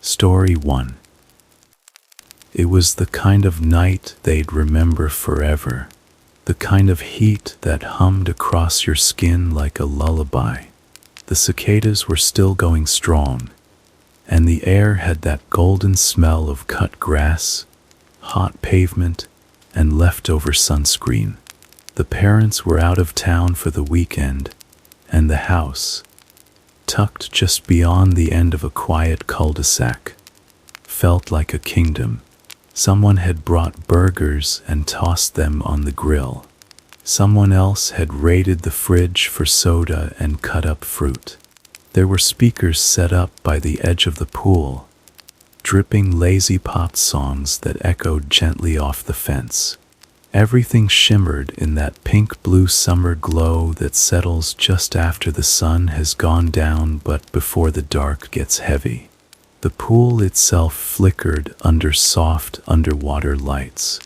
Story 1. It was the kind of night they'd remember forever, the kind of heat that hummed across your skin like a lullaby. The cicadas were still going strong, and the air had that golden smell of cut grass, hot pavement, and leftover sunscreen. The parents were out of town for the weekend, and the house, tucked just beyond the end of a quiet cul-de-sac, felt like a kingdom. Someone had brought burgers and tossed them on the grill. Someone else had raided the fridge for soda and cut up fruit. There were speakers set up by the edge of the pool, dripping lazy pop songs that echoed gently off the fence. Everything shimmered in that pink-blue summer glow that settles just after the sun has gone down but before the dark gets heavy. The pool itself flickered under soft underwater lights.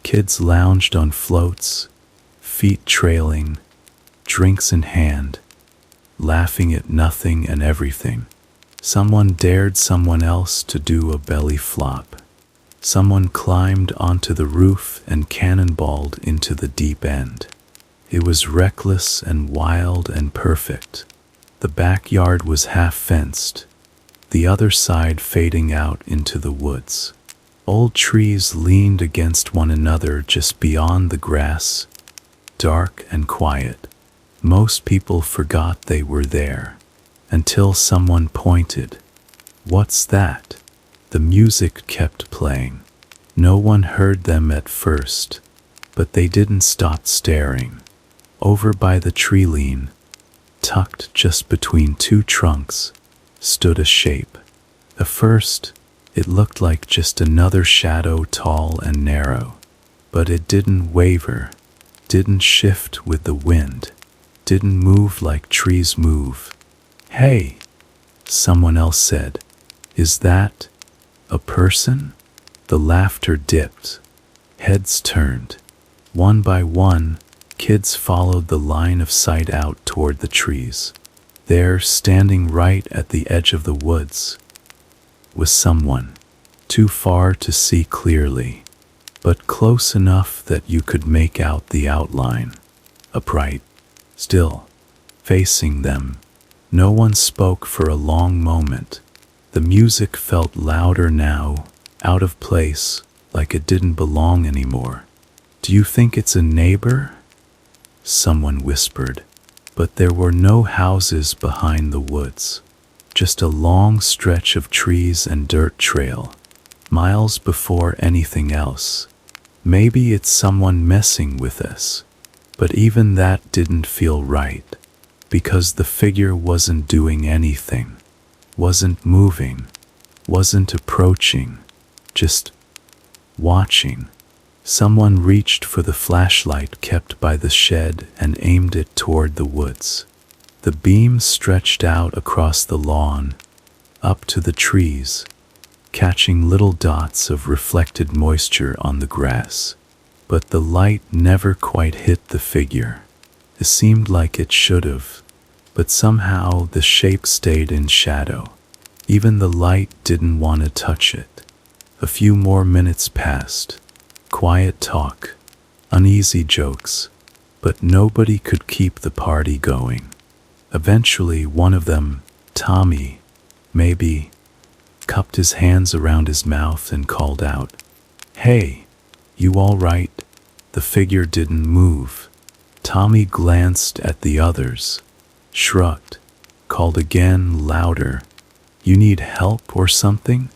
Kids lounged on floats, feet trailing, drinks in hand, laughing at nothing and everything. Someone dared someone else to do a belly flop. Someone climbed onto the roof and cannonballed into the deep end. It was reckless and wild and perfect. The backyard was half-fenced, the other side fading out into the woods. Old trees leaned against one another just beyond the grass, dark and quiet. Most people forgot they were there, until someone pointed. "What's that?" The music kept playing. No one heard them at first, but they didn't stop staring. Over by the tree lean, tucked just between two trunks, stood a shape. At first, it looked like just another shadow, tall and narrow. But it didn't waver, didn't shift with the wind, didn't move like trees move. "Hey," someone else said, "is that a person?" The laughter dipped. Heads turned. One by one, kids followed the line of sight out toward the trees. There, standing right at the edge of the woods, was someone, too far to see clearly, but close enough that you could make out the outline. Upright, still, facing them. No one spoke for a long moment. The music felt louder now, out of place, like it didn't belong anymore. "Do you think it's a neighbor?" someone whispered. But there were no houses behind the woods, just a long stretch of trees and dirt trail, miles before anything else. "Maybe it's someone messing with us." But even that didn't feel right, because the figure wasn't doing anything, wasn't moving, wasn't approaching, just watching. Someone reached for the flashlight kept by the shed and aimed it toward the woods. The beam stretched out across the lawn, up to the trees, catching little dots of reflected moisture on the grass. But the light never quite hit the figure. It seemed like it should have, but somehow the shape stayed in shadow. Even the light didn't want to touch it. A few more minutes passed. Quiet talk, uneasy jokes, but nobody could keep the party going. Eventually, one of them, Tommy, maybe, cupped his hands around his mouth and called out, "Hey, you all right?" The figure didn't move. Tommy glanced at the others, shrugged, called again, louder, "You need help or something?"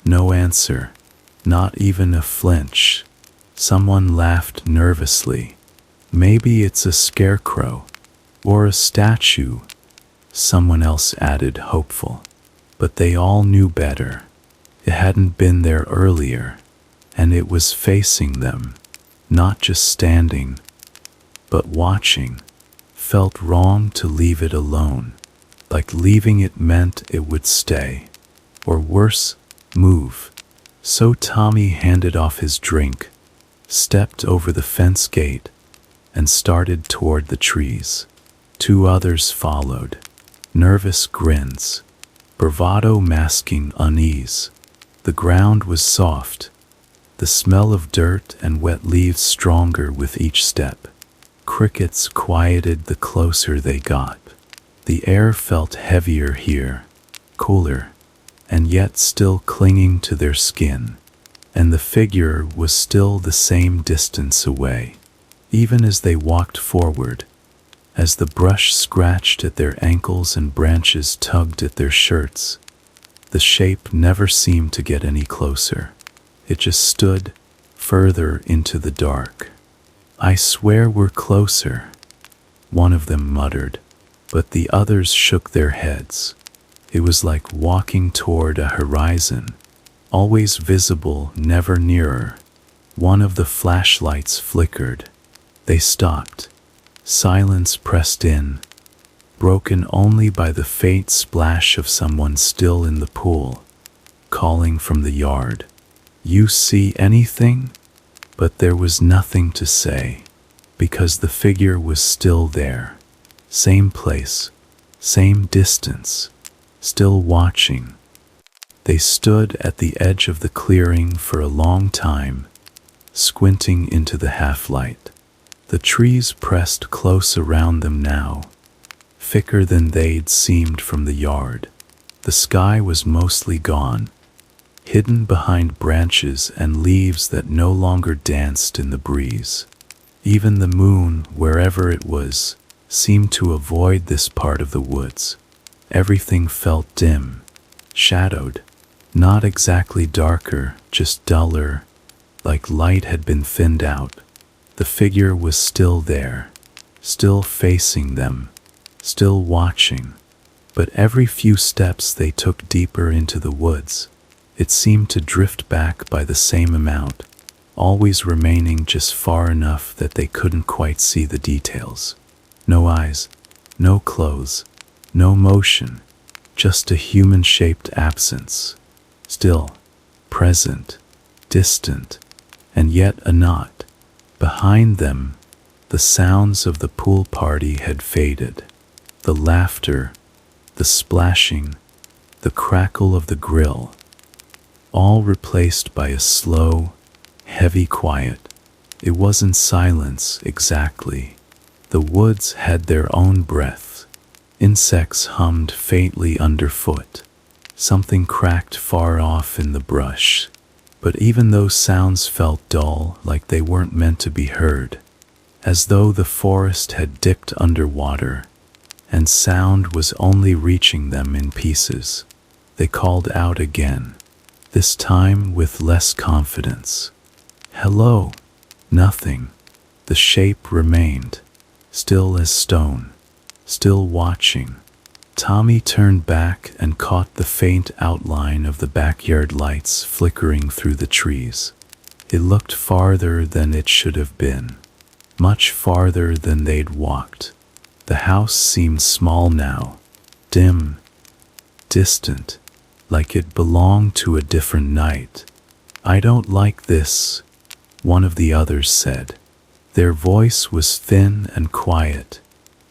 No answer, not even a flinch. Someone laughed nervously. "Maybe it's a scarecrow, or a statue," someone else added, hopeful. But they all knew better. It hadn't been there earlier, and it was facing them, not just standing, but watching. Felt wrong to leave it alone, like leaving it meant it would stay, or worse, move. So Tommy handed off his drink, stepped over the fence gate, and started toward the trees. Two others followed, nervous grins, bravado masking unease. The ground was soft, the smell of dirt and wet leaves stronger with each step. Crickets quieted the closer they got. The air felt heavier here, cooler, and yet still clinging to their skin. And the figure was still the same distance away. Even as they walked forward, as the brush scratched at their ankles and branches tugged at their shirts, the shape never seemed to get any closer. It just stood further into the dark. "I swear we're closer," one of them muttered, but the others shook their heads. It was like walking toward a horizon, always visible, never nearer. One of the flashlights flickered. They stopped. Silence pressed in, broken only by the faint splash of someone still in the pool, calling from the yard. "You see anything?" But there was nothing to say, because the figure was still there. Same place, same distance, still watching. They stood at the edge of the clearing for a long time, squinting into the half-light. The trees pressed close around them now, thicker than they'd seemed from the yard. The sky was mostly gone, hidden behind branches and leaves that no longer danced in the breeze. Even the moon, wherever it was, seemed to avoid this part of the woods. Everything felt dim, shadowed, not exactly darker, just duller, like light had been thinned out. The figure was still there, still facing them, still watching. But every few steps they took deeper into the woods, it seemed to drift back by the same amount, always remaining just far enough that they couldn't quite see the details. No eyes, no clothes, no motion, just a human-shaped absence. Still, present, distant, and yet a knot. Behind them, the sounds of the pool party had faded. The laughter, the splashing, the crackle of the grill, all replaced by a slow, heavy quiet. It wasn't silence exactly. The woods had their own breath. Insects hummed faintly underfoot. Something cracked far off in the brush. But even those sounds felt dull, like they weren't meant to be heard, as though the forest had dipped underwater, and sound was only reaching them in pieces. They called out again, this time with less confidence. "Hello." Nothing. The shape remained, still as stone, still watching. Tommy turned back and caught the faint outline of the backyard lights flickering through the trees. It looked farther than it should have been, much farther than they'd walked. The house seemed small now, dim, distant, like it belonged to a different night. "I don't like this," one of the others said. Their voice was thin and quiet,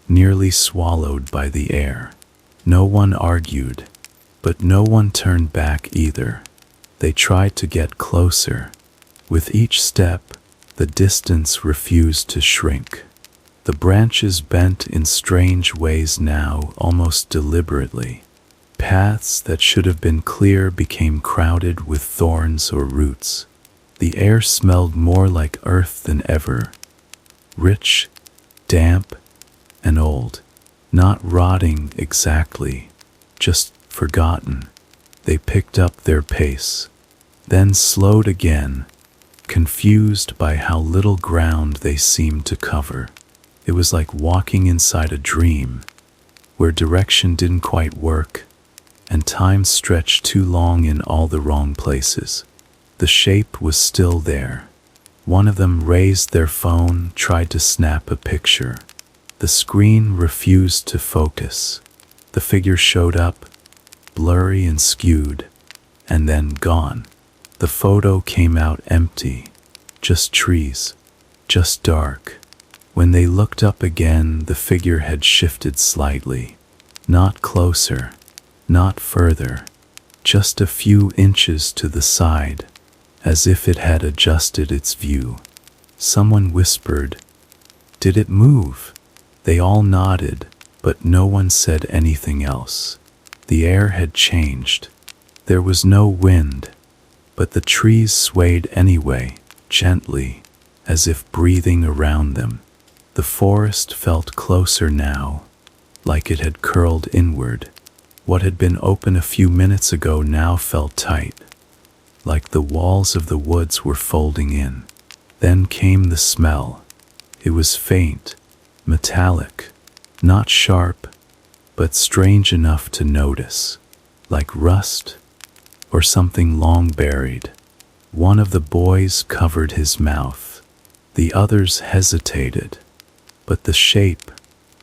nearly swallowed by the air. No one argued, but no one turned back either. They tried to get closer. With each step, the distance refused to shrink. The branches bent in strange ways now, almost deliberately. Paths that should have been clear became crowded with thorns or roots. The air smelled more like earth than ever, rich, damp, and old. Not rotting exactly, just forgotten. They picked up their pace, then slowed again, confused by how little ground they seemed to cover. It was like walking inside a dream, where direction didn't quite work, and time stretched too long in all the wrong places. The shape was still there. One of them raised their phone, tried to snap a picture. The screen refused to focus. The figure showed up, blurry and skewed, and then gone. The photo came out empty, just trees, just dark. When they looked up again, the figure had shifted slightly, not closer, not further, just a few inches to the side, as if it had adjusted its view. Someone whispered, "Did it move?" They all nodded, but no one said anything else. The air had changed. There was no wind, but the trees swayed anyway, gently, as if breathing around them. The forest felt closer now, like it had curled inward. What had been open a few minutes ago now felt tight, like the walls of the woods were folding in. Then came the smell. It was faint, metallic, not sharp, but strange enough to notice, like rust or something long buried. One of the boys covered his mouth. The others hesitated, but the shape,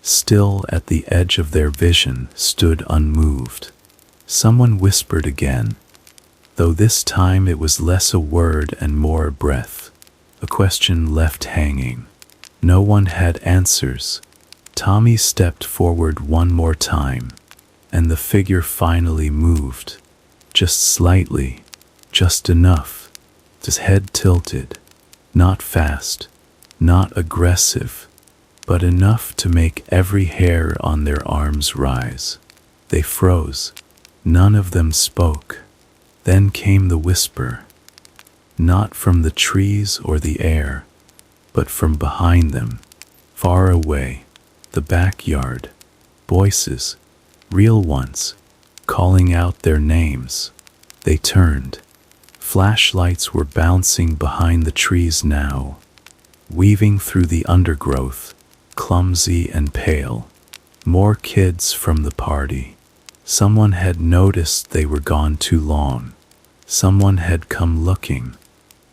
still at the edge of their vision, stood unmoved. Someone whispered again, though this time it was less a word and more a breath, a question left hanging. No one had answers. Tommy stepped forward one more time, and the figure finally moved, just slightly, just enough. His head tilted, not fast, not aggressive, but enough to make every hair on their arms rise. They froze. None of them spoke. Then came the whisper, not from the trees or the air, but from behind them, far away, the backyard. Voices, real ones, calling out their names. They turned. Flashlights were bouncing behind the trees now, weaving through the undergrowth, clumsy and pale. More kids from the party. Someone had noticed they were gone too long. Someone had come looking.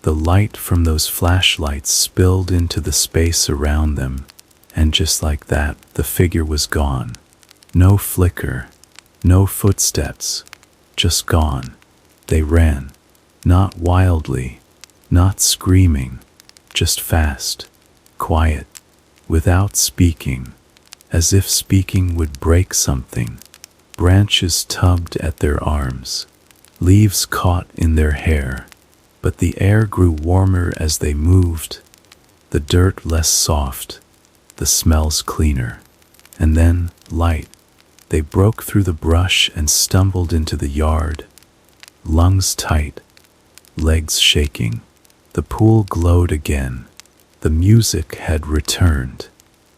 The light from those flashlights spilled into the space around them, and just like that, the figure was gone. No flicker, no footsteps, just gone. They ran, not wildly, not screaming, just fast, quiet, without speaking, as if speaking would break something. Branches tugged at their arms, leaves caught in their hair, but the air grew warmer as they moved, the dirt less soft, the smells cleaner. And then, light. They broke through the brush and stumbled into the yard, lungs tight, legs shaking. The pool glowed again. The music had returned.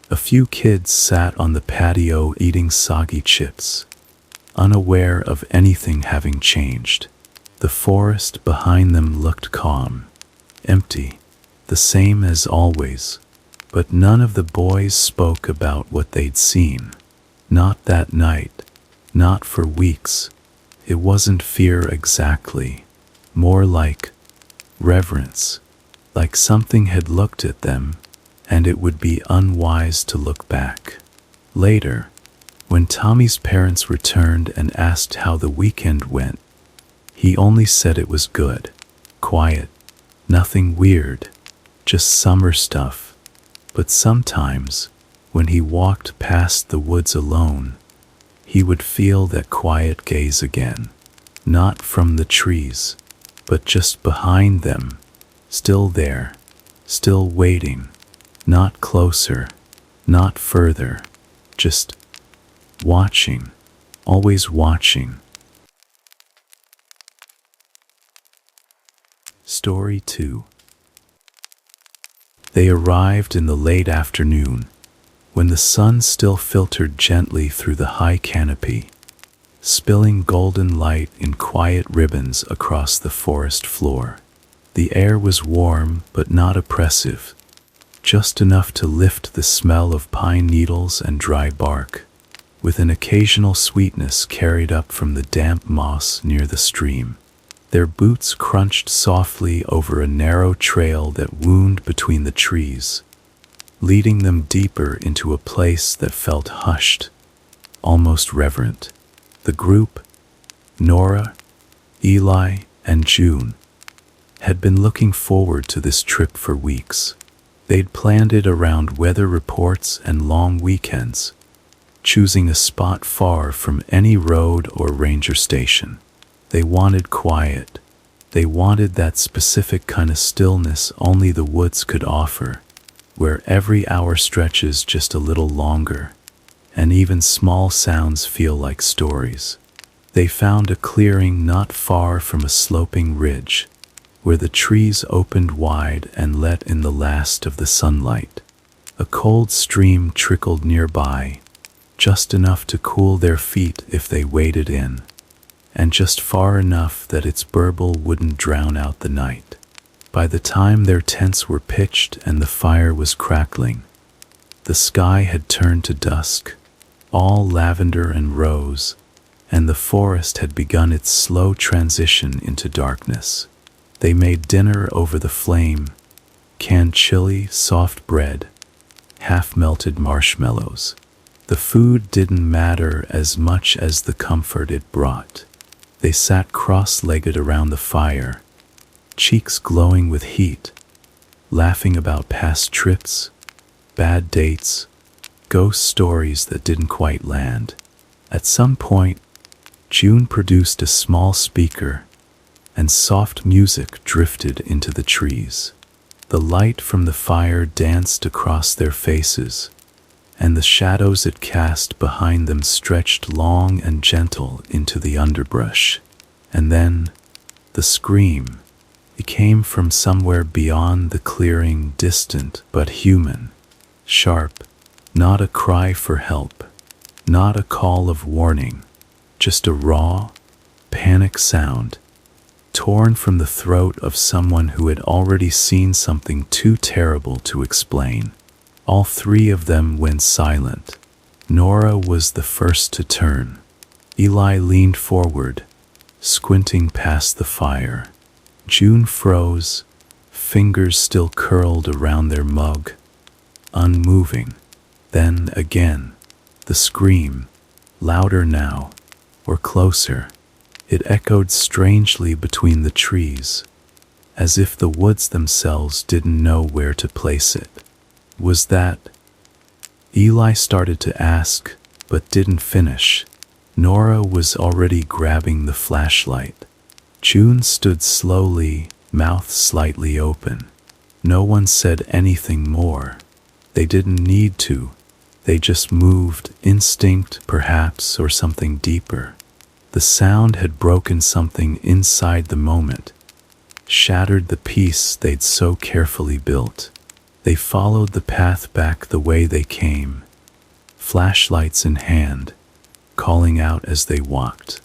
A few kids sat on the patio eating soggy chips, unaware of anything having changed. The forest behind them looked calm, empty, the same as always, but none of the boys spoke about what they'd seen. Not that night, not for weeks. It wasn't fear exactly, more like reverence, like something had looked at them, and it would be unwise to look back. Later, when Tommy's parents returned and asked how the weekend went, he only said it was good, quiet, nothing weird, just summer stuff. But sometimes, when he walked past the woods alone, he would feel that quiet gaze again, not from the trees, but just behind them, still there, still waiting, not closer, not further, just watching, always watching. Story 2. They arrived in the late afternoon, when the sun still filtered gently through the high canopy, spilling golden light in quiet ribbons across the forest floor. The air was warm but not oppressive, just enough to lift the smell of pine needles and dry bark, with an occasional sweetness carried up from the damp moss near the stream. Their boots crunched softly over a narrow trail that wound between the trees, leading them deeper into a place that felt hushed, almost reverent. The group, Nora, Eli, and June, had been looking forward to this trip for weeks. They'd planned it around weather reports and long weekends, choosing a spot far from any road or ranger station. They wanted quiet. They wanted that specific kind of stillness only the woods could offer, where every hour stretches just a little longer, and even small sounds feel like stories. They found a clearing not far from a sloping ridge, where the trees opened wide and let in the last of the sunlight. A cold stream trickled nearby, just enough to cool their feet if they waded in, and just far enough that its burble wouldn't drown out the night. By the time their tents were pitched and the fire was crackling, the sky had turned to dusk, all lavender and rose, and the forest had begun its slow transition into darkness. They made dinner over the flame, canned chili, soft bread, half-melted marshmallows. The food didn't matter as much as the comfort it brought. They sat cross-legged around the fire, cheeks glowing with heat, laughing about past trips, bad dates, ghost stories that didn't quite land. At some point, June produced a small speaker, and soft music drifted into the trees. The light from the fire danced across their faces, and the shadows it cast behind them stretched long and gentle into the underbrush. And then, the scream. It came from somewhere beyond the clearing, distant but human, sharp, not a cry for help, not a call of warning, just a raw, panic sound, torn from the throat of someone who had already seen something too terrible to explain. All three of them went silent. Nora was the first to turn. Eli leaned forward, squinting past the fire. June froze, fingers still curled around their mug, unmoving. Then again, the scream, louder now, or closer. It echoed strangely between the trees, as if the woods themselves didn't know where to place it. Was that? Eli started to ask, but didn't finish. Nora was already grabbing the flashlight. June stood slowly, mouth slightly open. No one said anything more. They didn't need to. They just moved, instinct perhaps, or something deeper. The sound had broken something inside the moment, shattered the peace they'd so carefully built. They followed the path back the way they came, flashlights in hand, calling out as they walked.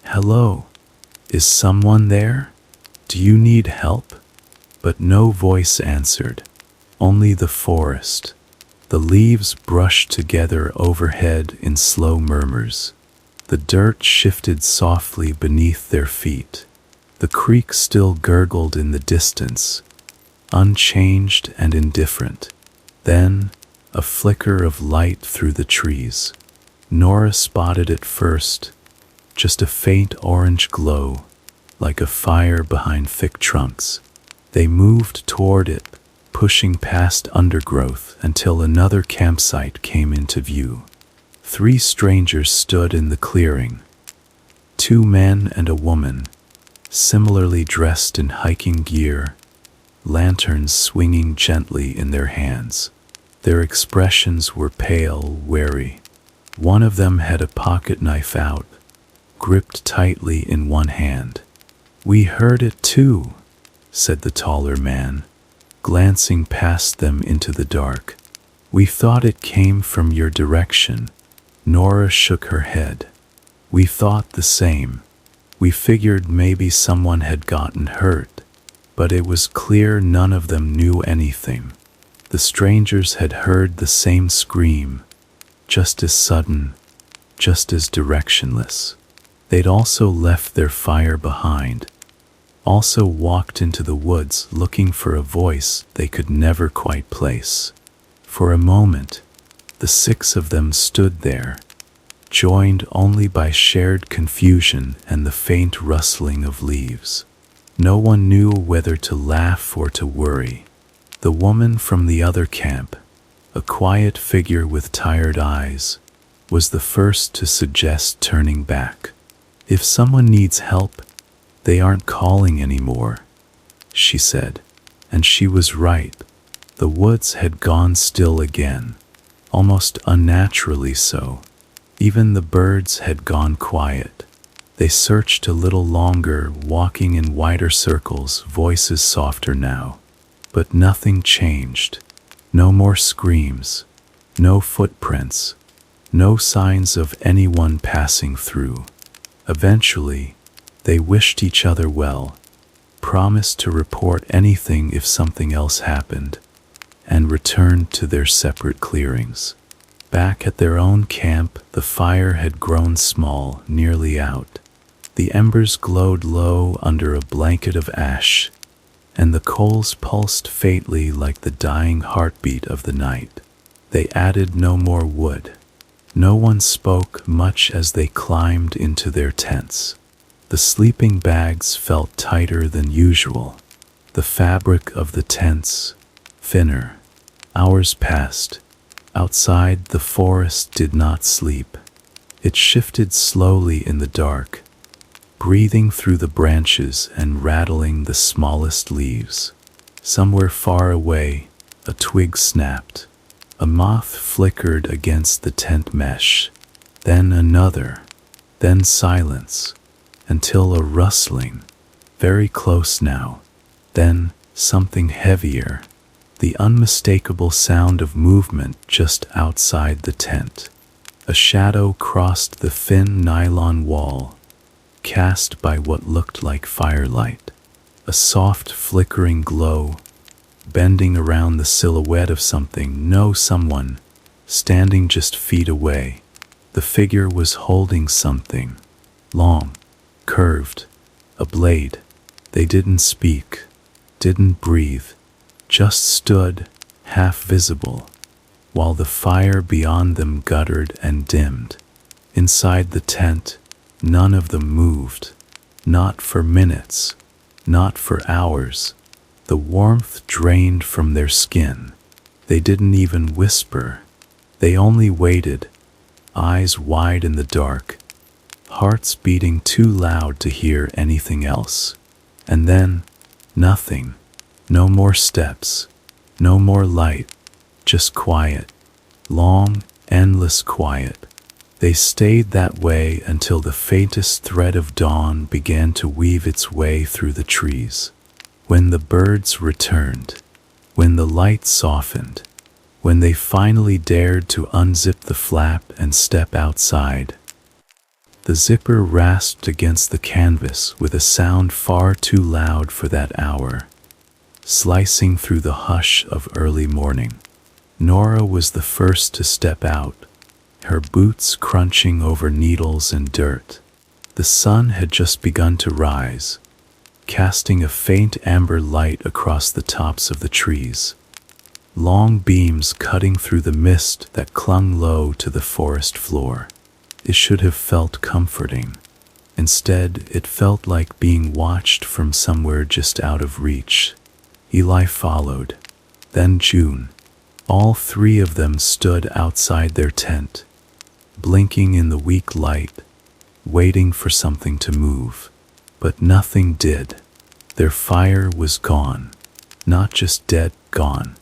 "Hello? Is someone there? Do you need help?" But no voice answered, only the forest. The leaves brushed together overhead in slow murmurs. The dirt shifted softly beneath their feet. The creek still gurgled in the distance, unchanged and indifferent. Then, a flicker of light through the trees. Nora spotted it first, just a faint orange glow, like a fire behind thick trunks. They moved toward it, pushing past undergrowth until another campsite came into view. 3 strangers stood in the clearing, 2 men and a woman, similarly dressed in hiking gear, lanterns swinging gently in their hands. Their expressions were pale, wary. One of them had a pocket knife out, gripped tightly in one hand. "We heard it too," said the taller man, glancing past them into the dark. "We thought it came from your direction." Nora shook her head. "We thought the same. We figured maybe someone had gotten hurt, but it was clear none of them knew anything." The strangers had heard the same scream, just as sudden, just as directionless. They'd also left their fire behind, also walked into the woods looking for a voice they could never quite place. For a moment, the 6 of them stood there, joined only by shared confusion and the faint rustling of leaves. No one knew whether to laugh or to worry. The woman from the other camp, a quiet figure with tired eyes, was the first to suggest turning back. "If someone needs help, they aren't calling anymore," she said. And she was right. The woods had gone still again, almost unnaturally so. Even the birds had gone quiet. They searched a little longer, walking in wider circles, voices softer now. But nothing changed. No more screams, no footprints, no signs of anyone passing through. Eventually, they wished each other well, promised to report anything if something else happened, and returned to their separate clearings. Back at their own camp, the fire had grown small, nearly out. The embers glowed low under a blanket of ash, and the coals pulsed faintly like the dying heartbeat of the night. They added no more wood. No one spoke much as they climbed into their tents. The sleeping bags felt tighter than usual. The fabric of the tents, thinner. Hours passed. Outside, the forest did not sleep. It shifted slowly in the dark, breathing through the branches and rattling the smallest leaves. Somewhere far away, a twig snapped. A moth flickered against the tent mesh. Then another. Then silence, until a rustling, very close now. Then something heavier, the unmistakable sound of movement just outside the tent. A shadow crossed the thin nylon wall, cast by what looked like firelight. A soft flickering glow, bending around the silhouette of someone, standing just feet away. The figure was holding something, long, curved, a blade. They didn't speak, didn't breathe, just stood, half visible, while the fire beyond them guttered and dimmed. Inside the tent, none of them moved, not for minutes, not for hours. The warmth drained from their skin. They didn't even whisper. They only waited, eyes wide in the dark, hearts beating too loud to hear anything else. And then, nothing. No more steps, no more light, just quiet. Long, endless quiet. They stayed that way until the faintest thread of dawn began to weave its way through the trees. When the birds returned, when the light softened, when they finally dared to unzip the flap and step outside. The zipper rasped against the canvas with a sound far too loud for that hour, slicing through the hush of early morning. Nora was the first to step out, her boots crunching over needles and dirt. The sun had just begun to rise, casting a faint amber light across the tops of the trees, long beams cutting through the mist that clung low to the forest floor. It should have felt comforting. Instead, it felt like being watched from somewhere just out of reach. Eli followed, then June. All three of them stood outside their tent, blinking in the weak light, waiting for something to move. But nothing did. Their fire was gone. Not just dead, gone.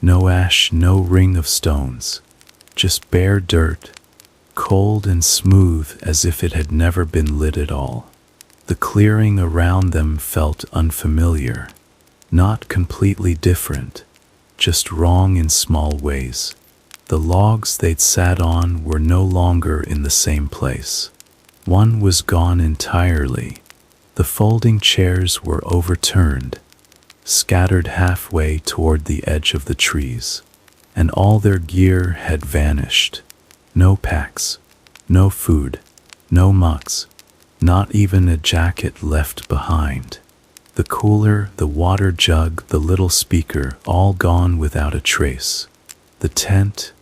No ash, no ring of stones. Just bare dirt, cold and smooth as if it had never been lit at all. The clearing around them felt unfamiliar. Not completely different, just wrong in small ways. The logs they'd sat on were no longer in the same place. One was gone entirely. The folding chairs were overturned, scattered halfway toward the edge of the trees, and all their gear had vanished. No packs, no food, no mugs, not even a jacket left behind. The cooler, the water jug, the little speaker, all gone without a trace. The tent,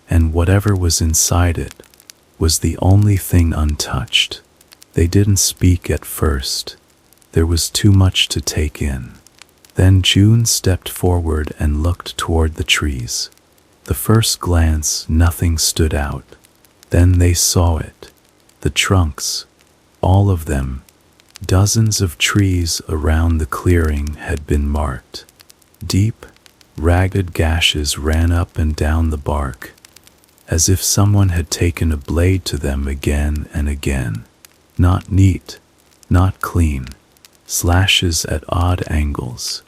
and whatever was inside it, was the only thing untouched. They didn't speak at first. There was too much to take in. Then June stepped forward and looked toward the trees. The first glance, nothing stood out. Then they saw it. The trunks, all of them, dozens of trees around the clearing had been marked. Deep, ragged gashes ran up and down the bark, as if someone had taken a blade to them again and again. Not neat, not clean, slashes at odd angles,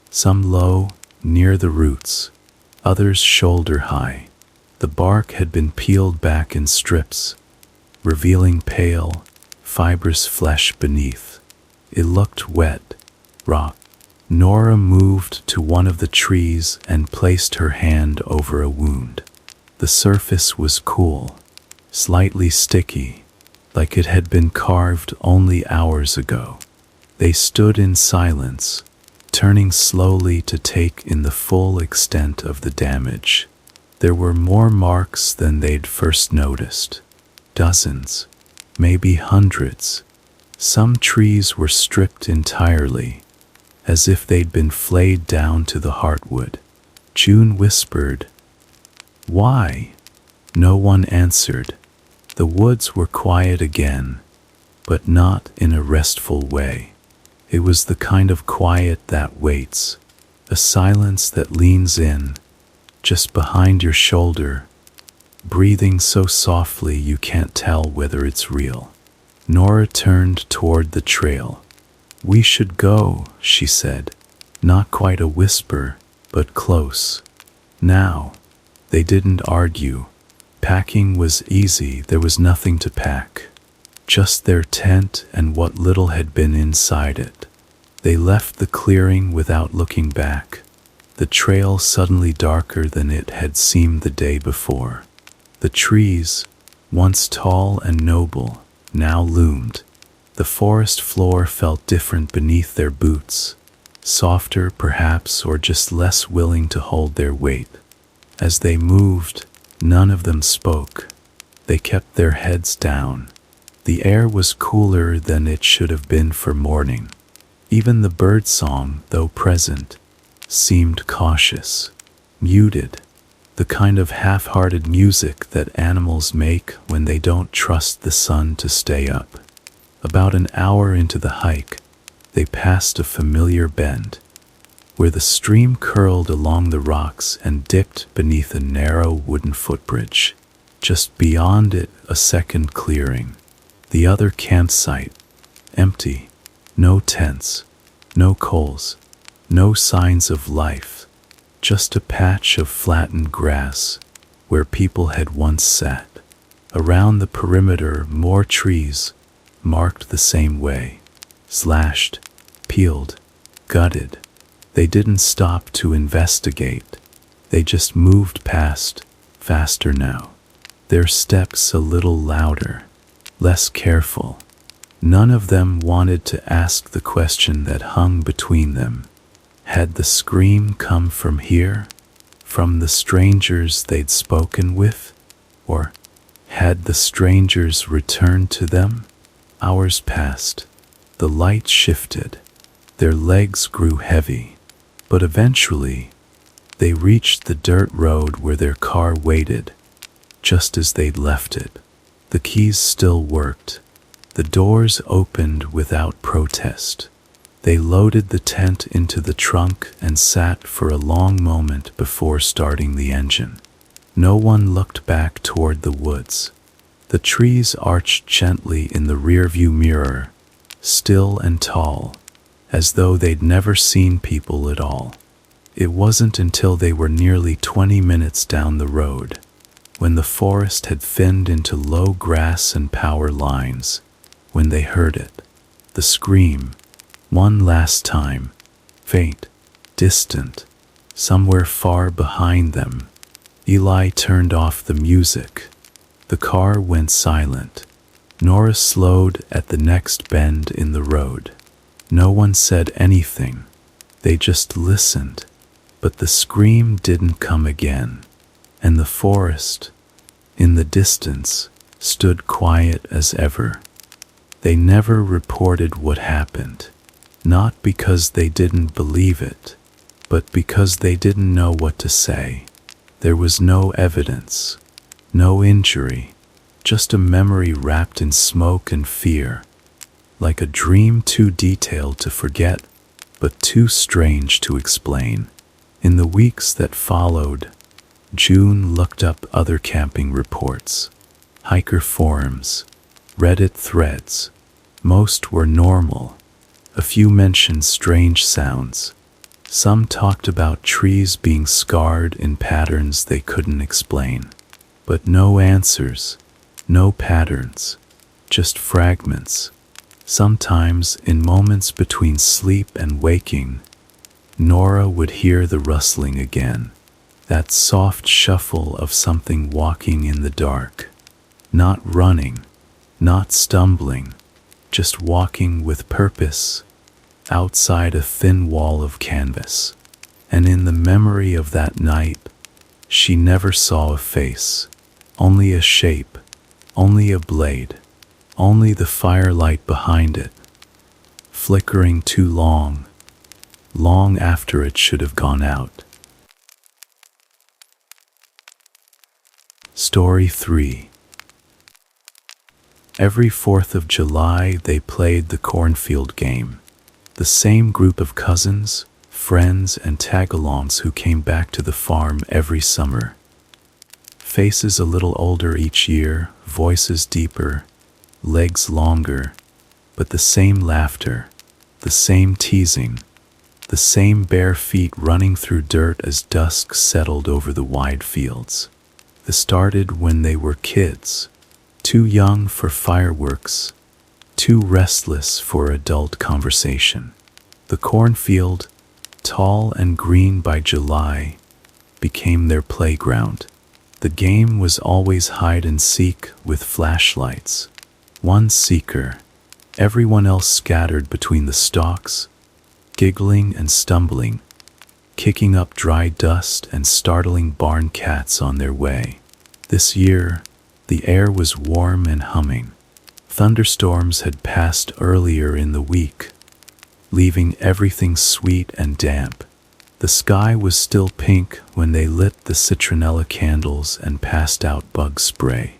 some low, near the roots, others shoulder high. The bark had been peeled back in strips, revealing pale, fibrous flesh beneath. It looked wet, raw. Nora moved to one of the trees and placed her hand over a wound. The surface was cool, slightly sticky, like it had been carved only hours ago. They stood in silence, turning slowly to take in the full extent of the damage. There were more marks than they'd first noticed. Dozens, maybe hundreds. Some trees were stripped entirely, as if they'd been flayed down to the heartwood. June whispered, "Why?" No one answered. The woods were quiet again, but not in a restful way. It was the kind of quiet that waits, a silence that leans in, just behind your shoulder, breathing so softly you can't tell whether it's real. Nora turned toward the trail. "We should go," she said, not quite a whisper, but close. Now, they didn't argue. Packing was easy, there was nothing to pack. Just their tent and what little had been inside it. They left the clearing without looking back, the trail suddenly darker than it had seemed the day before. The trees, once tall and noble, now loomed. The forest floor felt different beneath their boots, softer perhaps, or just less willing to hold their weight. As they moved, none of them spoke. They kept their heads down. The air was cooler than it should have been for morning. Even the birdsong, though present, seemed cautious, muted, the kind of half-hearted music that animals make when they don't trust the sun to stay up. About an hour into the hike, they passed a familiar bend, where the stream curled along the rocks and dipped beneath a narrow wooden footbridge. Just beyond it, a second clearing. The other campsite, empty, no tents, no coals, no signs of life, just a patch of flattened grass where people had once sat. Around the perimeter, more trees, marked the same way, slashed, peeled, gutted. They didn't stop to investigate. They just moved past, faster now, their steps a little louder, less careful. None of them wanted to ask the question that hung between them. Had the scream come from here, from the strangers they'd spoken with? Or had the strangers returned to them? Hours passed. The light shifted. Their legs grew heavy. But eventually, they reached the dirt road where their car waited, just as they'd left it. The keys still worked. The doors opened without protest. They loaded the tent into the trunk and sat for a long moment before starting the engine. No one looked back toward the woods. The trees arched gently in the rearview mirror, still and tall, as though they'd never seen people at all. It wasn't until they were nearly 20 minutes down the road, when the forest had thinned into low grass and power lines, when they heard it. The scream, one last time, faint, distant, somewhere far behind them. Eli turned off the music. The car went silent. Nora slowed at the next bend in the road. No one said anything. They just listened. But the scream didn't come again, and the forest, in the distance, stood quiet as ever. They never reported what happened, not because they didn't believe it, but because they didn't know what to say. There was no evidence, no injury, just a memory wrapped in smoke and fear, like a dream too detailed to forget, but too strange to explain. In the weeks that followed, June looked up other camping reports, hiker forums, Reddit threads. Most were normal. A few mentioned strange sounds. Some talked about trees being scarred in patterns they couldn't explain. But no answers, no patterns, just fragments. Sometimes, in moments between sleep and waking, Nora would hear the rustling again, that soft shuffle of something walking in the dark. Not running, not stumbling, just walking with purpose, outside a thin wall of canvas. And in the memory of that night, she never saw a face, only a shape, only a blade, only the firelight behind it, flickering too long, long after it should have gone out. Story 3. Every 4th of July they played the cornfield game. The same group of cousins, friends, and tag-alongs who came back to the farm every summer. Faces a little older each year, voices deeper, legs longer, but the same laughter, the same teasing, the same bare feet running through dirt as dusk settled over the wide fields. This started when they were kids, too young for fireworks, too restless for adult conversation. The cornfield, tall and green by July, became their playground. The game was always hide and seek with flashlights. One seeker, everyone else scattered between the stalks, giggling and stumbling, kicking up dry dust and startling barn cats on their way. This year, the air was warm and humming. Thunderstorms had passed earlier in the week, leaving everything sweet and damp. The sky was still pink when they lit the citronella candles and passed out bug spray.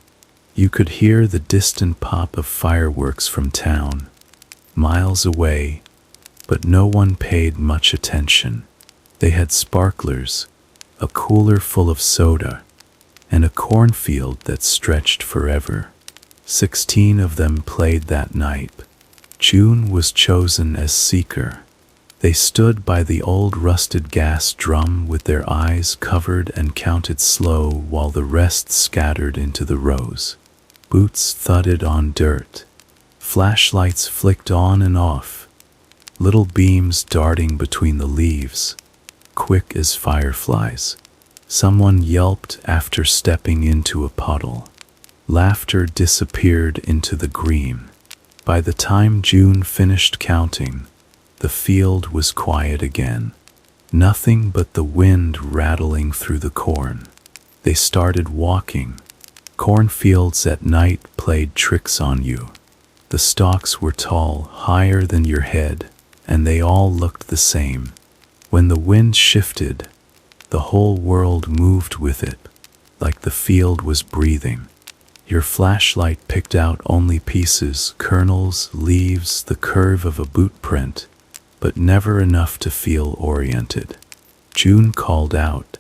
You could hear the distant pop of fireworks from town, miles away, but no one paid much attention. They had sparklers, a cooler full of soda, and a cornfield that stretched forever. 16 of them played that night. June was chosen as seeker. They stood by the old rusted gas drum with their eyes covered and counted slow while the rest scattered into the rows. Boots thudded on dirt. Flashlights flicked on and off, little beams darting between the leaves, quick as fireflies. Someone yelped after stepping into a puddle. Laughter disappeared into the green. By the time June finished counting, the field was quiet again. Nothing but the wind rattling through the corn. They started walking. Cornfields at night played tricks on you. The stalks were tall, higher than your head, and they all looked the same. When the wind shifted, the whole world moved with it, like the field was breathing. Your flashlight picked out only pieces, kernels, leaves, the curve of a boot print, but never enough to feel oriented. June called out,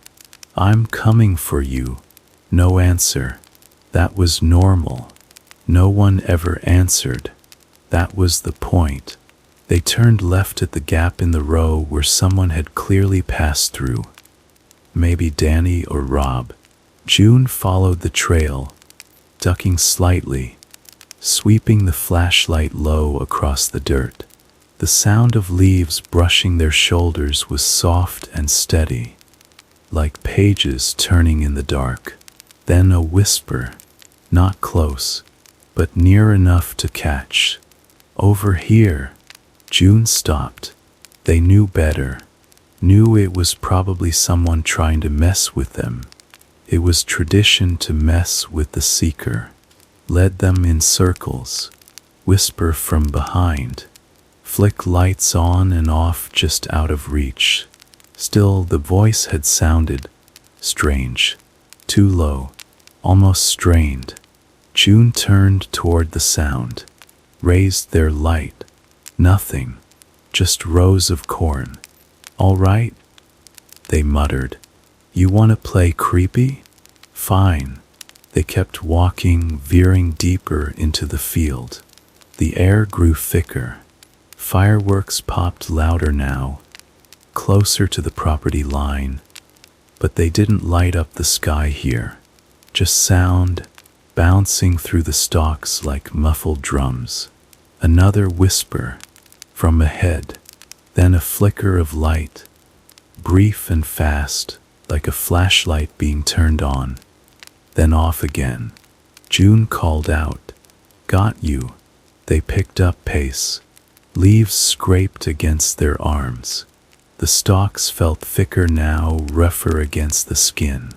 "I'm coming for you." No answer. That was normal. No one ever answered. That was the point. They turned left at the gap in the row where someone had clearly passed through. Maybe Danny or Rob. June followed the trail, ducking slightly, sweeping the flashlight low across the dirt. The sound of leaves brushing their shoulders was soft and steady, like pages turning in the dark. Then a whisper, not close, but near enough to catch. "Over here." June stopped. They knew better, knew it was probably someone trying to mess with them. It was tradition to mess with the seeker. Led them in circles, whisper from behind, flick lights on and off just out of reach. Still, the voice had sounded strange, too low, almost strained. June turned toward the sound, raised their light. Nothing, just rows of corn. All right, they muttered. You want to play creepy? Fine. They kept walking, veering deeper into the field. The air grew thicker. Fireworks popped louder now, closer to the property line. But they didn't light up the sky here. Just sound, bouncing through the stalks like muffled drums. Another whisper from ahead, then a flicker of light, brief and fast, like a flashlight being turned on, then off again. June called out, "Got you." They picked up pace. Leaves scraped against their arms. The stalks felt thicker now, rougher against the skin.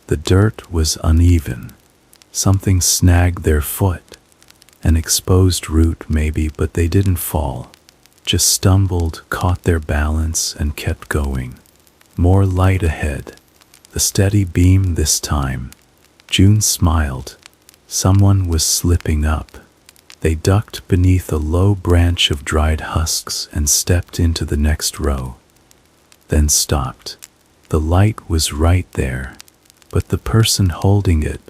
The dirt was uneven. Something snagged their foot. An exposed root maybe, but they didn't fall. Just stumbled, caught their balance, and kept going. More light ahead. The steady beam this time. June smiled. Someone was slipping up. They ducked beneath a low branch of dried husks and stepped into the next row. Then stopped. The light was right there, but the person holding it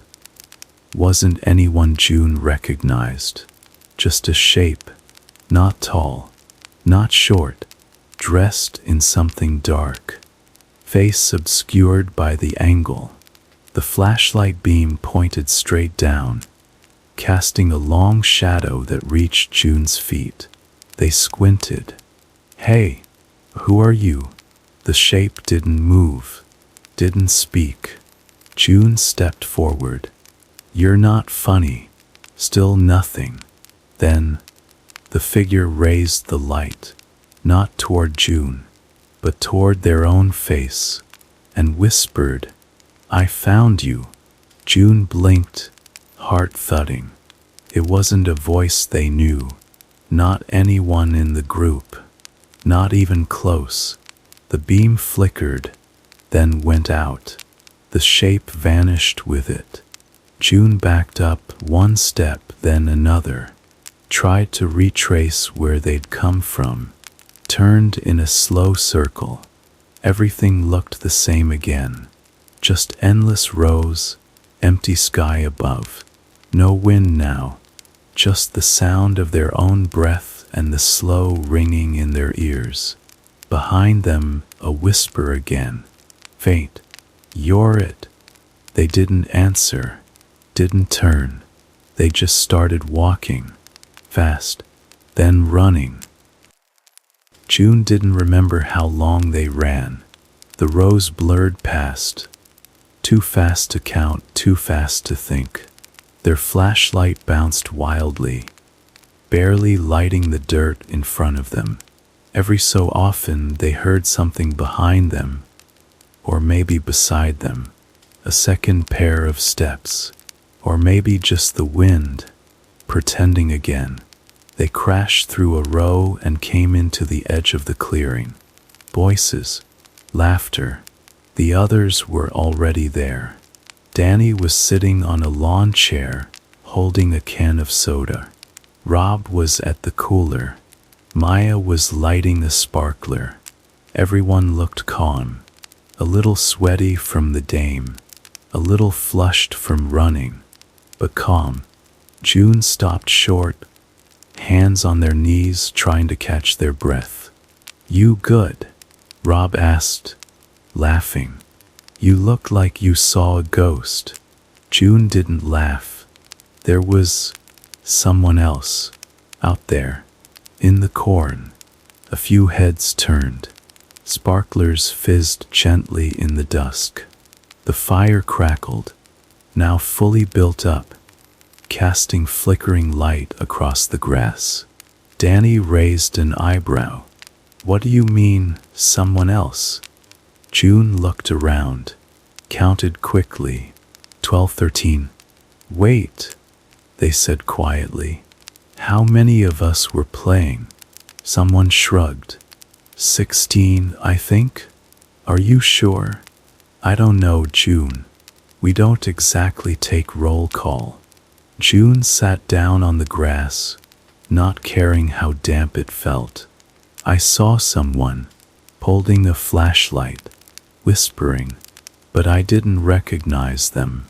wasn't anyone June recognized. Just a shape, not tall, not short, dressed in something dark. Face obscured by the angle. The flashlight beam pointed straight down, casting a long shadow that reached June's feet. They squinted. "Hey, who are you?" The shape didn't move, didn't speak. June stepped forward. "You're not funny." Still nothing. Then, the figure raised the light, not toward June, but toward their own face, and whispered, "I found you." June blinked, heart thudding. It wasn't a voice they knew, not anyone in the group, not even close. The beam flickered, then went out. The shape vanished with it. June backed up one step, then another, tried to retrace where they'd come from, turned in a slow circle. Everything looked the same again. Just endless rows, empty sky above. No wind now, just the sound of their own breath and the slow ringing in their ears. Behind them, a whisper again. Faint. "You're it." They didn't answer, didn't turn. They just started walking, fast, then running. June didn't remember how long they ran. The rows blurred past. Too fast to count, too fast to think. Their flashlight bounced wildly, barely lighting the dirt in front of them. Every so often they heard something behind them, or maybe beside them, a second pair of steps, or maybe just the wind, pretending again. They crashed through a row and came into the edge of the clearing. Voices, laughter. The others were already there. Danny was sitting on a lawn chair, holding a can of soda. Rob was at the cooler. Maya was lighting a sparkler. Everyone looked calm, a little sweaty from the dame, a little flushed from running, but calm. June stopped short, hands on their knees trying to catch their breath. "You good?" Rob asked, laughing. "You looked like you saw a ghost." June didn't laugh. There was someone else out there. In the corn, a few heads turned. Sparklers fizzed gently in the dusk. The fire crackled, now fully built up, casting flickering light across the grass. Danny raised an eyebrow. "What do you mean, someone else?" June looked around, counted quickly. 12, 13. "Wait," they said quietly. "How many of us were playing?" Someone shrugged. 16, I think. "Are you sure?" "I don't know, June. We don't exactly take roll call." June sat down on the grass, not caring how damp it felt. I saw someone holding a flashlight, whispering, but I didn't recognize them.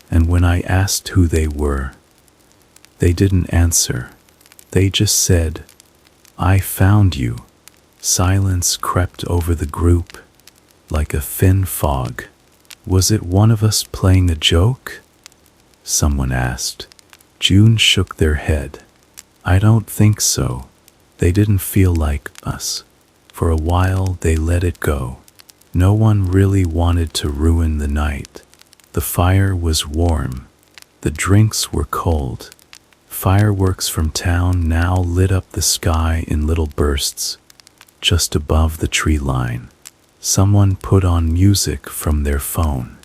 And when I asked who they were, they didn't answer. They just said, "I found you." Silence crept over the group, like a thin fog. "Was it one of us playing a joke?" someone asked. June shook their head. "I don't think so. They didn't feel like us." For a while they let it go. No one really wanted to ruin the night. The fire was warm. The drinks were cold. Fireworks from town now lit up the sky in little bursts, just above the tree line. Someone put on music from their phone.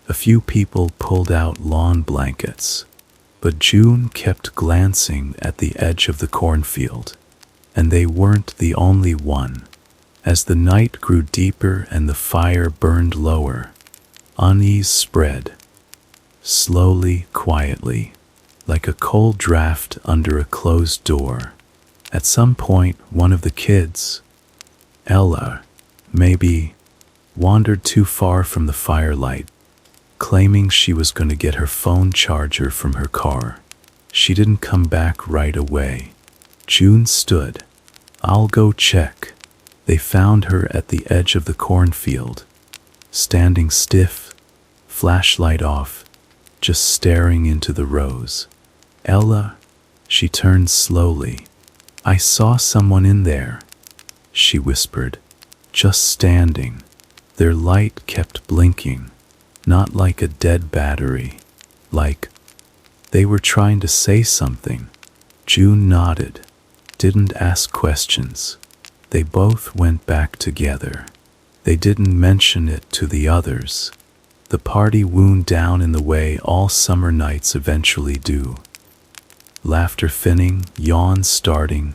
A few people pulled out lawn blankets. But June kept glancing at the edge of the cornfield. And they weren't the only one. As the night grew deeper and the fire burned lower, unease spread, slowly, quietly, like a cold draft under a closed door. At some point, one of the kids, Ella, maybe, wandered too far from the firelight, claiming she was going to get her phone charger from her car. She didn't come back right away. June stood. "I'll go check." They found her at the edge of the cornfield, standing stiff, flashlight off, just staring into the rows. "Ella," she turned slowly. "I saw someone in there," she whispered, "just standing." Their light kept blinking, not like a dead battery, like they were trying to say something. June nodded, didn't ask questions. They both went back together. They didn't mention it to the others. The party wound down in the way all summer nights eventually do. Laughter thinning, yawns starting,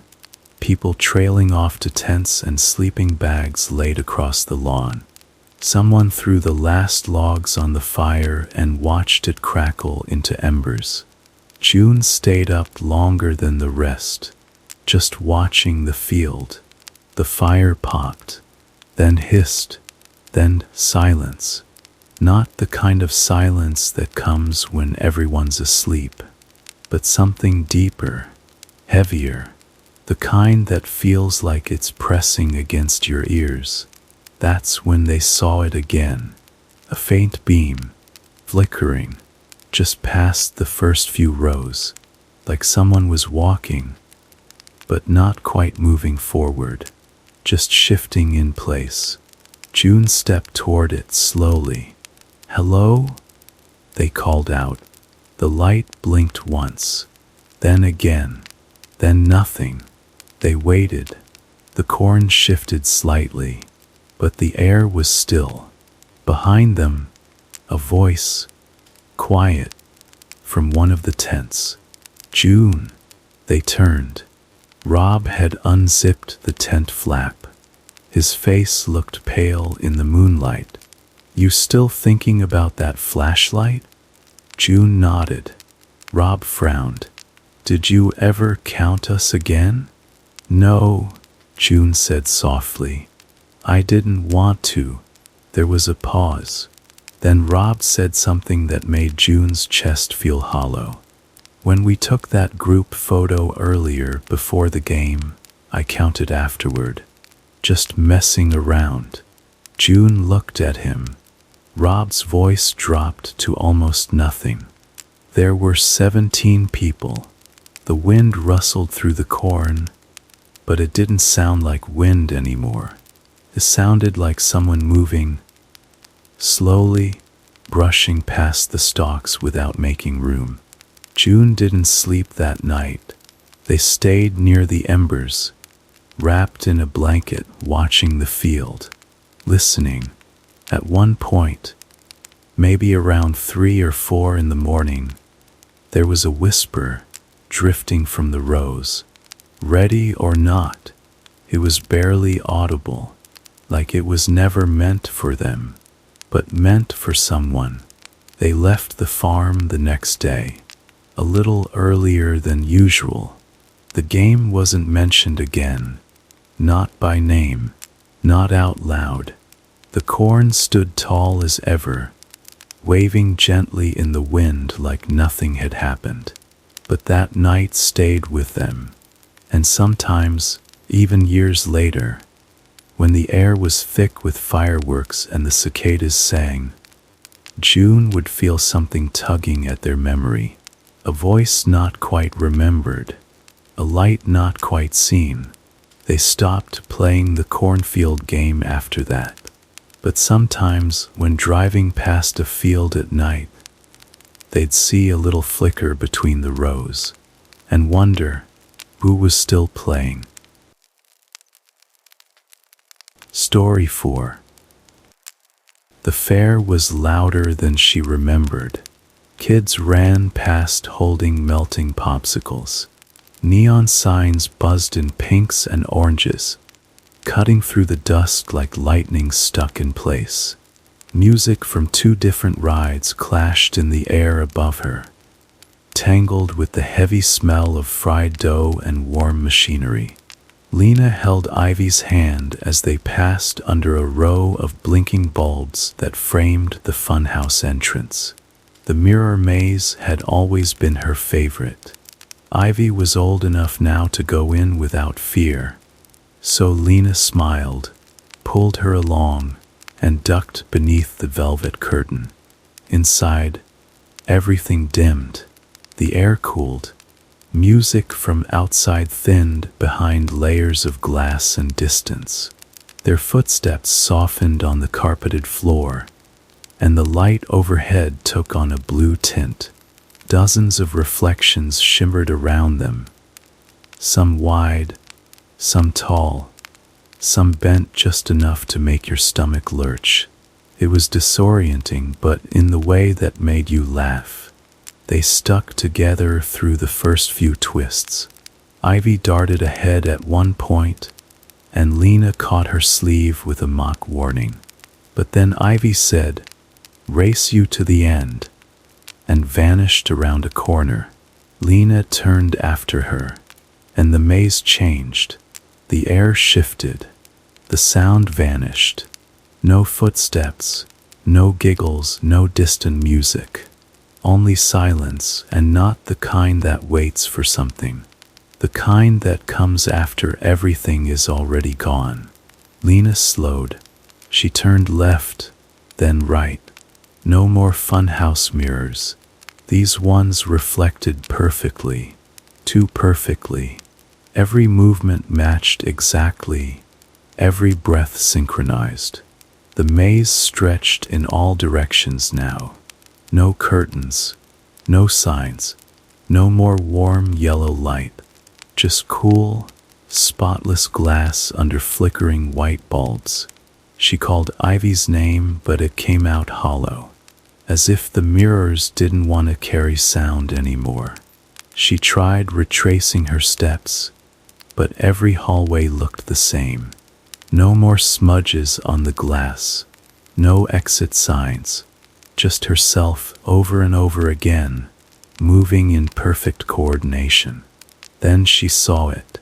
people trailing off to tents and sleeping bags laid across the lawn. Someone threw the last logs on the fire and watched it crackle into embers. June stayed up longer than the rest, just watching the field. The fire popped, then hissed, then silence. Not the kind of silence that comes when everyone's asleep, but something deeper, heavier, the kind that feels like it's pressing against your ears. That's when they saw it again, a faint beam, flickering, just past the first few rows, like someone was walking, but not quite moving forward, just shifting in place. June stepped toward it slowly. "Hello?" they called out. The light blinked once, then again, then nothing. They waited. The corn shifted slightly, but the air was still. Behind them, a voice, quiet, from one of the tents. "June." They turned. Rob had unzipped the tent flap. His face looked pale in the moonlight. "You still thinking about that flashlight?" June nodded. Rob frowned. "Did you ever count us again?" "No," June said softly. "I didn't want to." There was a pause. Then Rob said something that made June's chest feel hollow. "When we took that group photo earlier before the game, I counted afterward. Just messing around." June looked at him. Rob's voice dropped to almost nothing. "There were 17 people. The wind rustled through the corn, but it didn't sound like wind anymore. It sounded like someone moving, slowly, brushing past the stalks without making room." June didn't sleep that night. They stayed near the embers, wrapped in a blanket, watching the field, listening. At one point, maybe around 3 or 4 in the morning, there was a whisper drifting from the rows. Ready or not, it was barely audible, like it was never meant for them, but meant for someone. They left the farm the next day. a little earlier than usual. The game wasn't mentioned again, not by name, not out loud. The corn stood tall as ever, waving gently in the wind like nothing had happened. But that night stayed with them, and sometimes, even years later, when the air was thick with fireworks and the cicadas sang, June would feel something tugging at their memory, a voice not quite remembered, a light not quite seen. They stopped playing the cornfield game after that. But sometimes, when driving past a field at night, they'd see a little flicker between the rows and wonder who was still playing. Story 4. The fair was louder than she remembered. Kids ran past holding melting popsicles. Neon signs buzzed in pinks and oranges, cutting through the dust like lightning stuck in place. Music from 2 different rides clashed in the air above her, tangled with the heavy smell of fried dough and warm machinery. Lena held Ivy's hand as they passed under a row of blinking bulbs that framed the funhouse entrance. The mirror maze had always been her favorite. Ivy was old enough now to go in without fear, so Lena smiled, pulled her along, and ducked beneath the velvet curtain. Inside, everything dimmed. The air cooled. Music from outside thinned behind layers of glass and distance. Their footsteps softened on the carpeted floor, and the light overhead took on a blue tint. Dozens of reflections shimmered around them, some wide, some tall, some bent just enough to make your stomach lurch. It was disorienting, but in the way that made you laugh. They stuck together through the first few twists. Ivy darted ahead at one point, and Lena caught her sleeve with a mock warning. But then Ivy said, "Race you to the end," and vanished around a corner. Lena turned after her, and the maze changed. The air shifted. The sound vanished. No footsteps, no giggles, no distant music. Only silence, and not the kind that waits for something. The kind that comes after everything is already gone. Lena slowed. She turned left, then right. No more funhouse mirrors. These ones reflected perfectly, too perfectly. Every movement matched exactly, every breath synchronized. The maze stretched in all directions now. No curtains, no signs, no more warm yellow light. Just cool, spotless glass under flickering white bulbs. She called Ivy's name, but it came out hollow, as if the mirrors didn't want to carry sound anymore. She tried retracing her steps, but every hallway looked the same. No more smudges on the glass, no exit signs, just herself over and over again, moving in perfect coordination. Then she saw it,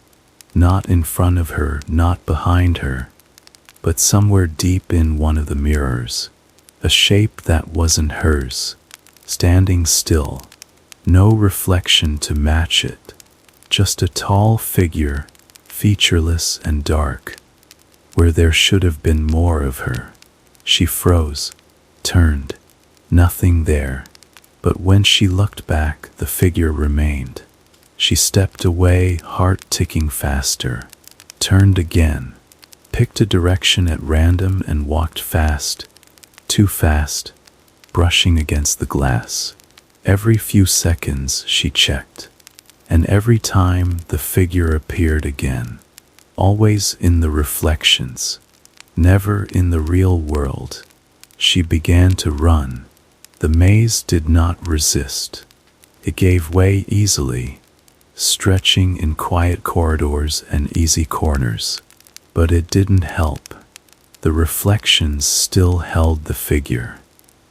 not in front of her, not behind her, but somewhere deep in one of the mirrors, a shape that wasn't hers, standing still, no reflection to match it, just a tall figure, featureless and dark, where there should have been more of her. She froze, turned, nothing there, but when she looked back, the figure remained. She stepped away, heart ticking faster, turned again, picked a direction at random and walked fast, too fast, brushing against the glass. Every few seconds she checked, and every time the figure appeared again, always in the reflections, never in the real world. She began to run. The maze did not resist. It gave way easily, stretching in quiet corridors and easy corners. But it didn't help. The reflections still held the figure,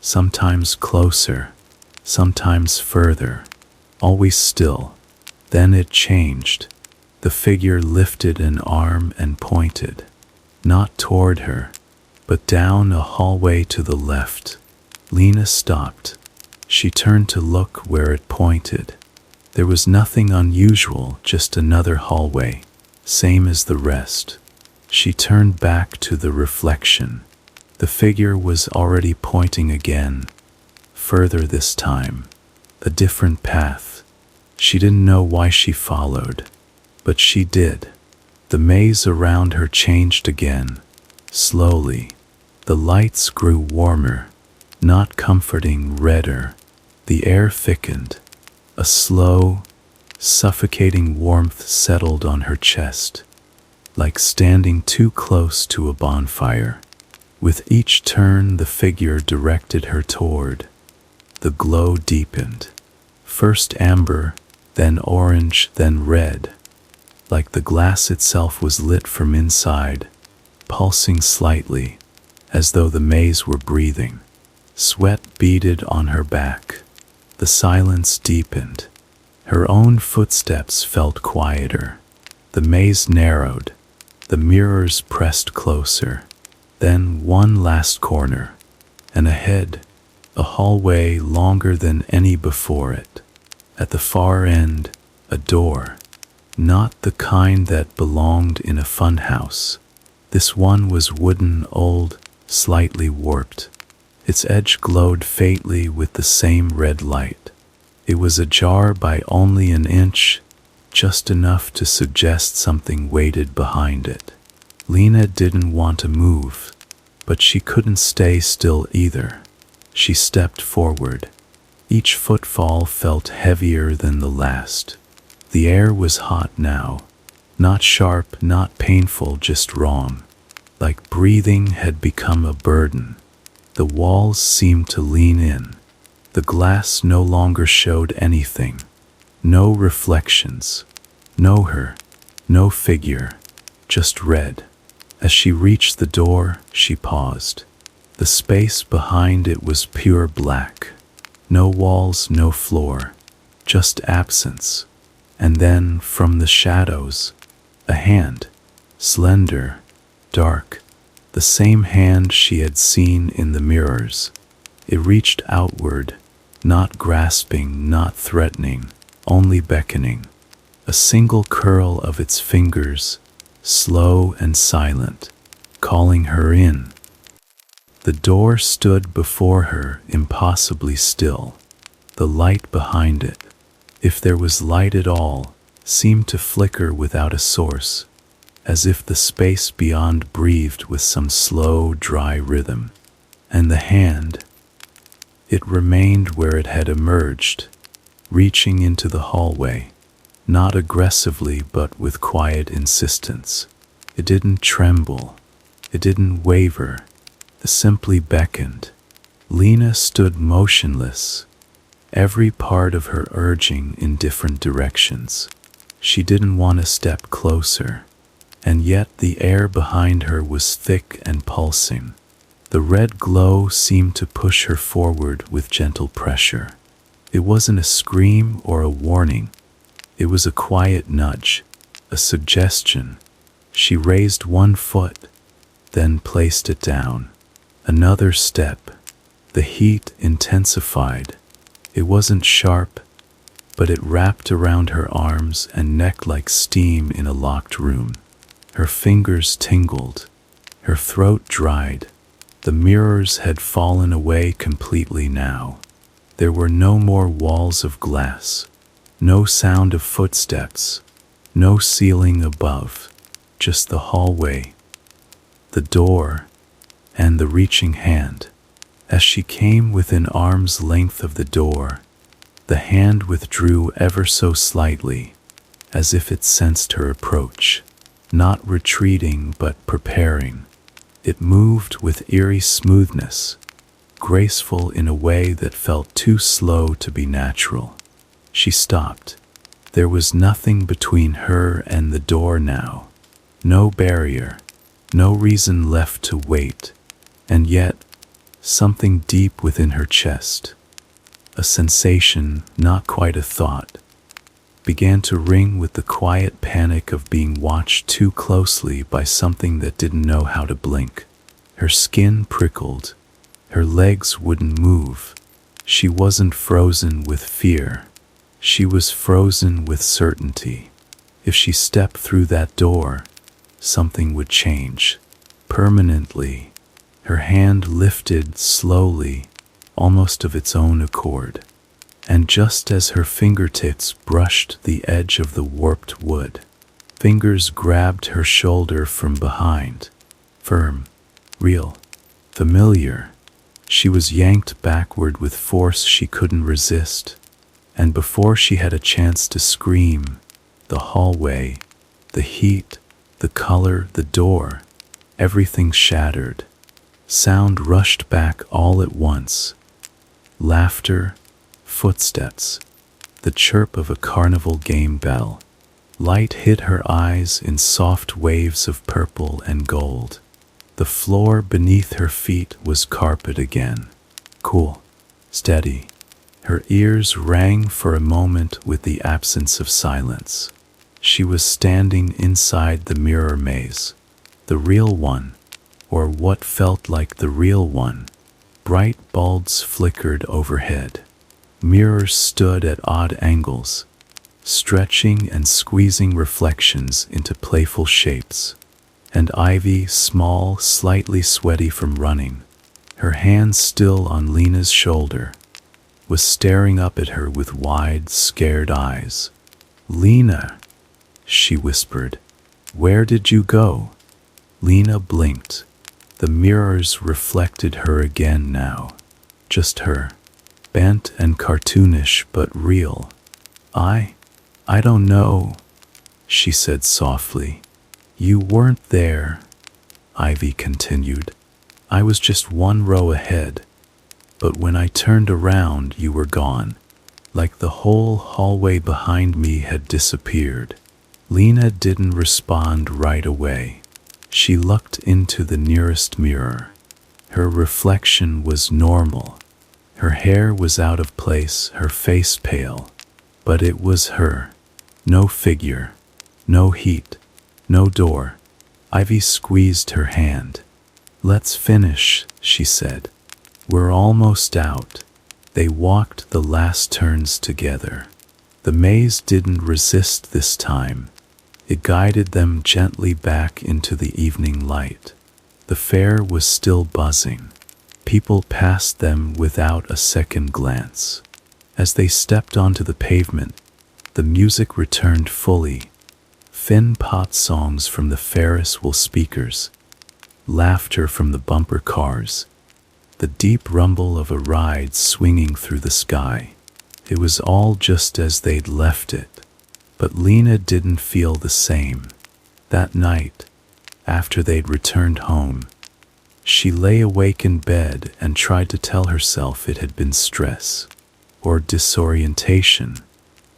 sometimes closer, sometimes further, always still. Then it changed. The figure lifted an arm and pointed, not toward her, but down a hallway to the left. Lena stopped. She turned to look where it pointed. There was nothing unusual, just another hallway, same as the rest. She turned back to the reflection. The figure was already pointing again, further this time, a different path. She didn't know why she followed, but she did. The maze around her changed again, slowly. The lights grew warmer, not comforting, redder. The air thickened. A slow, suffocating warmth settled on her chest, like standing too close to a bonfire. With each turn the figure directed her toward. The glow deepened. First amber, then orange, then red. Like the glass itself was lit from inside, pulsing slightly, as though the maze were breathing. Sweat beaded on her back. The silence deepened. Her own footsteps felt quieter. The maze narrowed. The mirrors pressed closer. Then one last corner, and ahead, a hallway longer than any before it. At the far end, a door. Not the kind that belonged in a funhouse. This one was wooden, old, slightly warped. Its edge glowed faintly with the same red light. It was ajar by only an inch, just enough to suggest something waited behind it. Lena didn't want to move, but she couldn't stay still either. She stepped forward. Each footfall felt heavier than the last. The air was hot now, not sharp, not painful, just wrong. Like breathing had become a burden. The walls seemed to lean in. The glass no longer showed anything. No reflections. No her. No figure. Just red. As she reached the door, she paused. The space behind it was pure black. No walls, no floor. Just absence. And then, from the shadows, a hand. Slender. Dark. The same hand she had seen in the mirrors. It reached outward, not grasping, not threatening, only beckoning. A single curl of its fingers, slow and silent, calling her in. The door stood before her, impossibly still. The light behind it, if there was light at all, seemed to flicker without a source, as if the space beyond breathed with some slow, dry rhythm. And the hand, it remained where it had emerged, reaching into the hallway, not aggressively but with quiet insistence. It didn't tremble. It didn't waver. It simply beckoned. Lena stood motionless, every part of her urging in different directions. She didn't want to step closer. And yet the air behind her was thick and pulsing. The red glow seemed to push her forward with gentle pressure. It wasn't a scream or a warning. It was a quiet nudge, a suggestion. She raised one foot, then placed it down. Another step. The heat intensified. It wasn't sharp, but it wrapped around her arms and neck like steam in a locked room. Her fingers tingled. Her throat dried. The mirrors had fallen away completely now. There were no more walls of glass. No sound of footsteps. No ceiling above. Just the hallway, the door, and the reaching hand. As she came within arm's length of the door, the hand withdrew ever so slightly, as if it sensed her approach. Not retreating but preparing. It moved with eerie smoothness, graceful in a way that felt too slow to be natural. She stopped. There was nothing between her and the door now. No barrier, no reason left to wait. And yet, something deep within her chest, a sensation, not quite a thought, began to ring with the quiet panic of being watched too closely by something that didn't know how to blink. Her skin prickled. Her legs wouldn't move. She wasn't frozen with fear. She was frozen with certainty. If she stepped through that door, something would change. Permanently. Her hand lifted slowly, almost of its own accord. And just as her fingertips brushed the edge of the warped wood, fingers grabbed her shoulder from behind. Firm, real, familiar. She was yanked backward with force she couldn't resist. And before she had a chance to scream, the hallway, the heat, the color, the door, everything shattered. Sound rushed back all at once. Laughter, footsteps, the chirp of a carnival game bell. Light hit her eyes in soft waves of purple and gold. The floor beneath her feet was carpet again. Cool, steady. Her ears rang for a moment with the absence of silence. She was standing inside the mirror maze. The real one, or what felt like the real one. Bright bulbs flickered overhead. Mirrors stood at odd angles, stretching and squeezing reflections into playful shapes. And Ivy, small, slightly sweaty from running, her hand still on Lena's shoulder, was staring up at her with wide, scared eyes. "Lena," she whispered, "where did you go?" Lena blinked. The mirrors reflected her again now. Just her, bent and cartoonish but real. I don't know," she said softly. "You weren't there," Ivy continued. "I was just one row ahead. But when I turned around, you were gone. Like the whole hallway behind me had disappeared." Lena didn't respond right away. She looked into the nearest mirror. Her reflection was normal. Her hair was out of place, her face pale. But it was her. No figure, no heat, no door. Ivy squeezed her hand. "Let's finish," she said. "We're almost out." They walked the last turns together. The maze didn't resist this time. It guided them gently back into the evening light. The fair was still buzzing. People passed them without a second glance. As they stepped onto the pavement, the music returned fully. Thin pot songs from the Ferris wheel speakers, laughter from the bumper cars, the deep rumble of a ride swinging through the sky. It was all just as they'd left it. But Lena didn't feel the same. That night, after they'd returned home, she lay awake in bed and tried to tell herself it had been stress, or disorientation,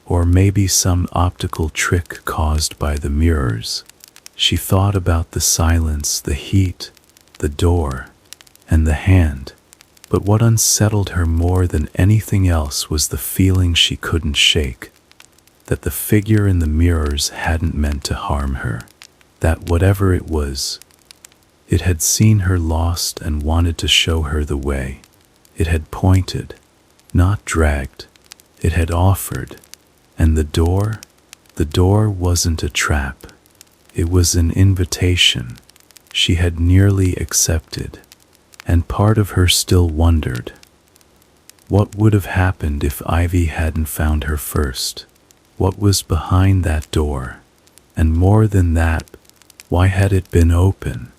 or maybe some optical trick caused by the mirrors. She thought about the silence, the heat, the door, and the hand. But what unsettled her more than anything else was the feeling she couldn't shake. That the figure in the mirrors hadn't meant to harm her. That whatever it was, it had seen her lost and wanted to show her the way. It had pointed, not dragged. It had offered. And the door wasn't a trap. It was an invitation she had nearly accepted. And part of her still wondered, what would have happened if Ivy hadn't found her first? What was behind that door? And more than that, why had it been open?